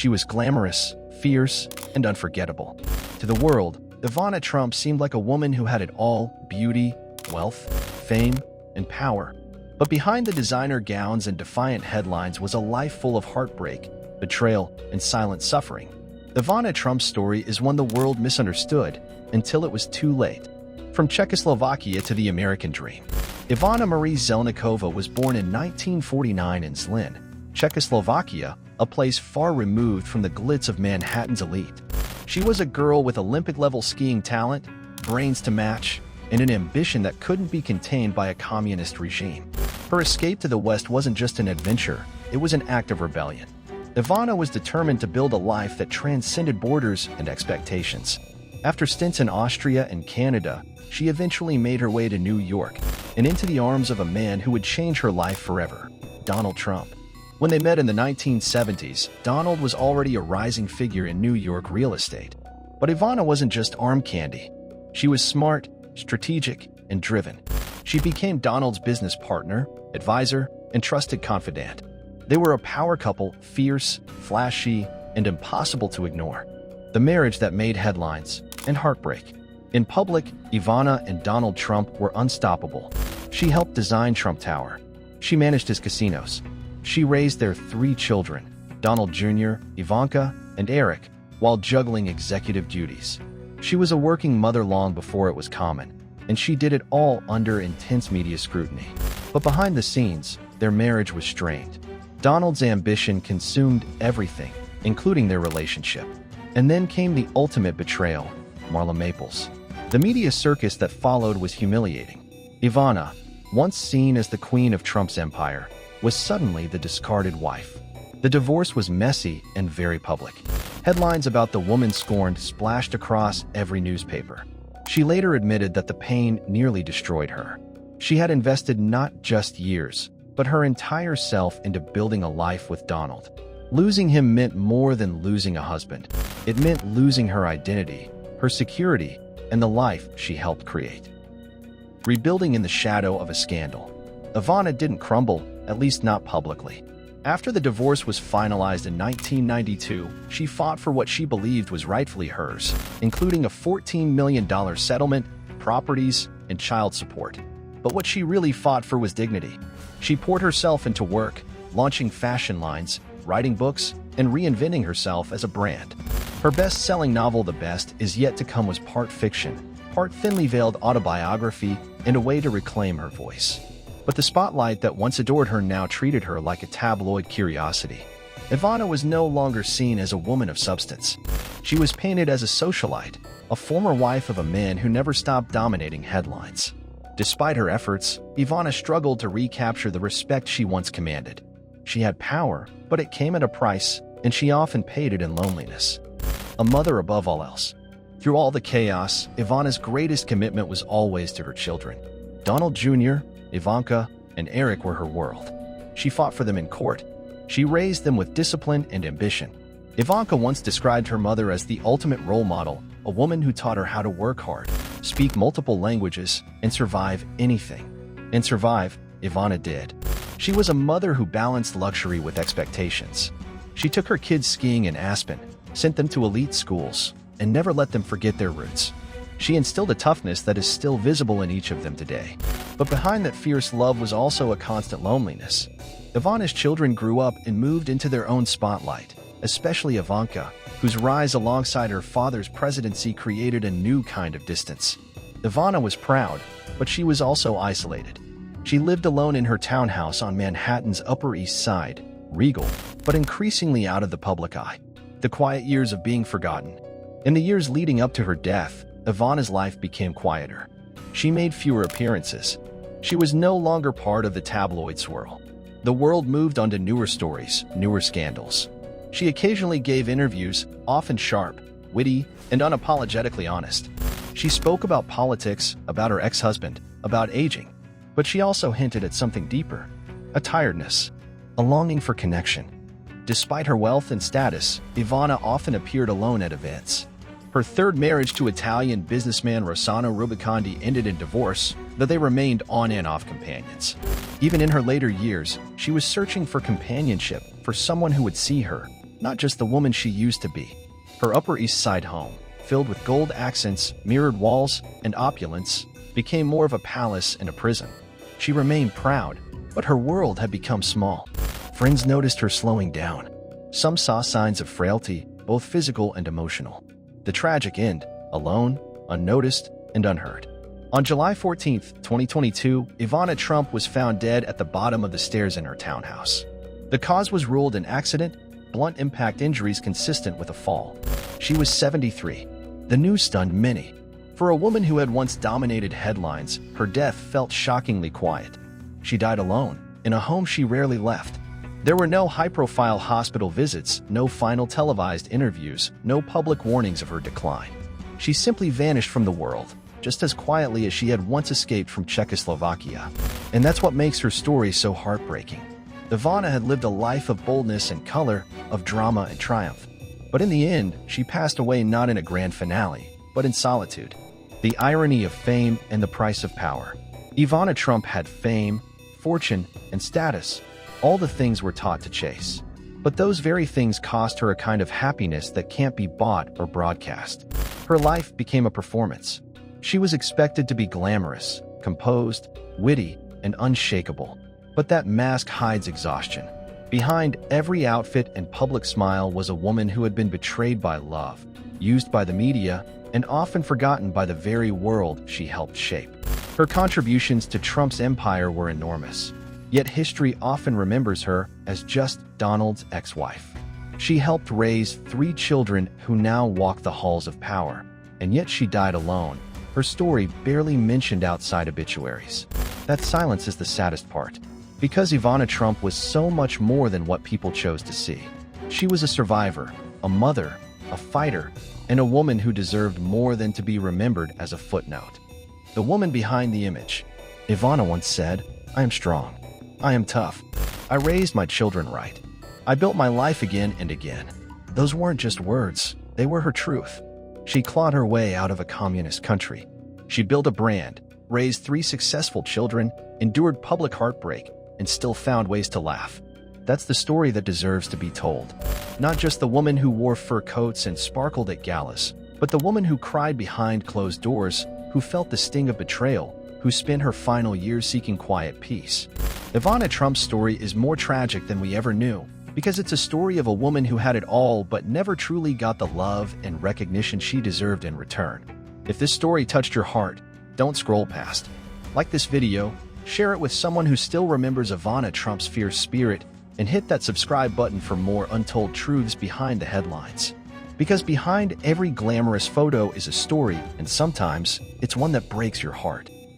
She was glamorous, fierce, and unforgettable. To the world, Ivana Trump seemed like a woman who had it all: beauty, wealth, fame, and power. But behind the designer gowns and defiant headlines was a life full of heartbreak, betrayal, and silent suffering. Ivana Trump's story is one the world misunderstood until it was too late. From Czechoslovakia to the American dream. Ivana Marie Zelníková was born in 1949 in Zlín, Czechoslovakia, a place far removed from the glitz of Manhattan's elite. She was a girl with Olympic-level skiing talent, brains to match, and an ambition that couldn't be contained by a communist regime. Her escape to the West wasn't just an adventure, it was an act of rebellion. Ivana was determined to build a life that transcended borders and expectations. After stints in Austria and Canada, she eventually made her way to New York and into the arms of a man who would change her life forever, Donald Trump. When they met in the 1970s, Donald was already a rising figure in New York real estate. But Ivana wasn't just arm candy. She was smart, strategic, and driven. She became Donald's business partner, advisor, and trusted confidant. They were a power couple, fierce, flashy, and impossible to ignore. The marriage that made headlines and heartbreak. In public, Ivana and Donald Trump were unstoppable. She helped design Trump Tower. She managed his casinos. She raised their 3 children, Donald Jr., Ivanka, and Eric, while juggling executive duties. She was a working mother long before it was common, and she did it all under intense media scrutiny. But behind the scenes, their marriage was strained. Donald's ambition consumed everything, including their relationship. And then came the ultimate betrayal, Marla Maples. The media circus that followed was humiliating. Ivana, once seen as the queen of Trump's empire, was suddenly the discarded wife. The divorce was messy and very public. Headlines about the woman scorned splashed across every newspaper. She later admitted that the pain nearly destroyed her. She had invested not just years, but her entire self into building a life with Donald. Losing him meant more than losing a husband. It meant losing her identity, her security, and the life she helped create. Rebuilding in the shadow of a scandal. Ivana didn't crumble, at least not publicly. After the divorce was finalized in 1992, she fought for what she believed was rightfully hers, including a $14 million settlement, properties, and child support. But what she really fought for was dignity. She poured herself into work, launching fashion lines, writing books, and reinventing herself as a brand. Her best-selling novel, The Best Is Yet to Come, was part fiction, part thinly veiled autobiography, and a way to reclaim her voice. But the spotlight that once adored her now treated her like a tabloid curiosity. Ivana was no longer seen as a woman of substance. She was painted as a socialite, a former wife of a man who never stopped dominating headlines. Despite her efforts, Ivana struggled to recapture the respect she once commanded. She had power, but it came at a price, and she often paid it in loneliness. A mother above all else. Through all the chaos, Ivana's greatest commitment was always to her children. Donald Jr., Ivanka, and Eric were her world. She fought for them in court. She raised them with discipline and ambition. Ivanka once described her mother as the ultimate role model, a woman who taught her how to work hard, speak multiple languages, and survive anything. And survive, Ivana did. She was a mother who balanced luxury with expectations. She took her kids skiing in Aspen, sent them to elite schools, and never let them forget their roots. She instilled a toughness that is still visible in each of them today. But behind that fierce love was also a constant loneliness. Ivana's children grew up and moved into their own spotlight, especially Ivanka, whose rise alongside her father's presidency created a new kind of distance. Ivana was proud, but she was also isolated. She lived alone in her townhouse on Manhattan's Upper East Side, regal, but increasingly out of the public eye. The quiet years of being forgotten. In the years leading up to her death, Ivana's life became quieter. She made fewer appearances. She was no longer part of the tabloid swirl. The world moved on to newer stories, newer scandals. She occasionally gave interviews, often sharp, witty, and unapologetically honest. She spoke about politics, about her ex-husband, about aging. But she also hinted at something deeper, a tiredness, a longing for connection. Despite her wealth and status, Ivana often appeared alone at events. Her third marriage to Italian businessman Rossano Rubicondi ended in divorce, though they remained on and off companions. Even in her later years, she was searching for companionship, for someone who would see her, not just the woman she used to be. Her Upper East Side home, filled with gold accents, mirrored walls, and opulence, became more of a palace and a prison. She remained proud, but her world had become small. Friends noticed her slowing down. Some saw signs of frailty, both physical and emotional. The tragic end, alone, unnoticed, and unheard. On July 14, 2022, Ivana Trump was found dead at the bottom of the stairs in her townhouse. The cause was ruled an accident, blunt impact injuries consistent with a fall. She was 73. The news stunned many. For a woman who had once dominated headlines, her death felt shockingly quiet. She died alone, in a home she rarely left. There were no high-profile hospital visits, no final televised interviews, no public warnings of her decline. She simply vanished from the world, just as quietly as she had once escaped from Czechoslovakia. And that's what makes her story so heartbreaking. Ivana had lived a life of boldness and color, of drama and triumph. But in the end, she passed away not in a grand finale, but in solitude. The irony of fame and the price of power. Ivana Trump had fame, fortune, and status, all the things we're taught to chase. But those very things cost her a kind of happiness that can't be bought or broadcast. Her life became a performance. She was expected to be glamorous, composed, witty, and unshakable. But that mask hides exhaustion. Behind every outfit and public smile was a woman who had been betrayed by love, used by the media, and often forgotten by the very world she helped shape. Her contributions to Trump's empire were enormous, yet history often remembers her as just Donald's ex-wife. She helped raise 3 children who now walk the halls of power, and yet she died alone, her story barely mentioned outside obituaries. That silence is the saddest part, because Ivana Trump was so much more than what people chose to see. She was a survivor, a mother, a fighter, and a woman who deserved more than to be remembered as a footnote. The woman behind the image. Ivana once said, "I am strong. I am tough. I raised my children right. I built my life again and again." Those weren't just words, they were her truth. She clawed her way out of a communist country. She built a brand, raised 3 successful children, endured public heartbreak, and still found ways to laugh. That's the story that deserves to be told. Not just the woman who wore fur coats and sparkled at galas, but the woman who cried behind closed doors, who felt the sting of betrayal, who spent her final years seeking quiet peace. Ivana Trump's story is more tragic than we ever knew, because it's a story of a woman who had it all but never truly got the love and recognition she deserved in return. If this story touched your heart, don't scroll past. Like this video, share it with someone who still remembers Ivana Trump's fierce spirit, and hit that subscribe button for more untold truths behind the headlines. Because behind every glamorous photo is a story, and sometimes it's one that breaks your heart.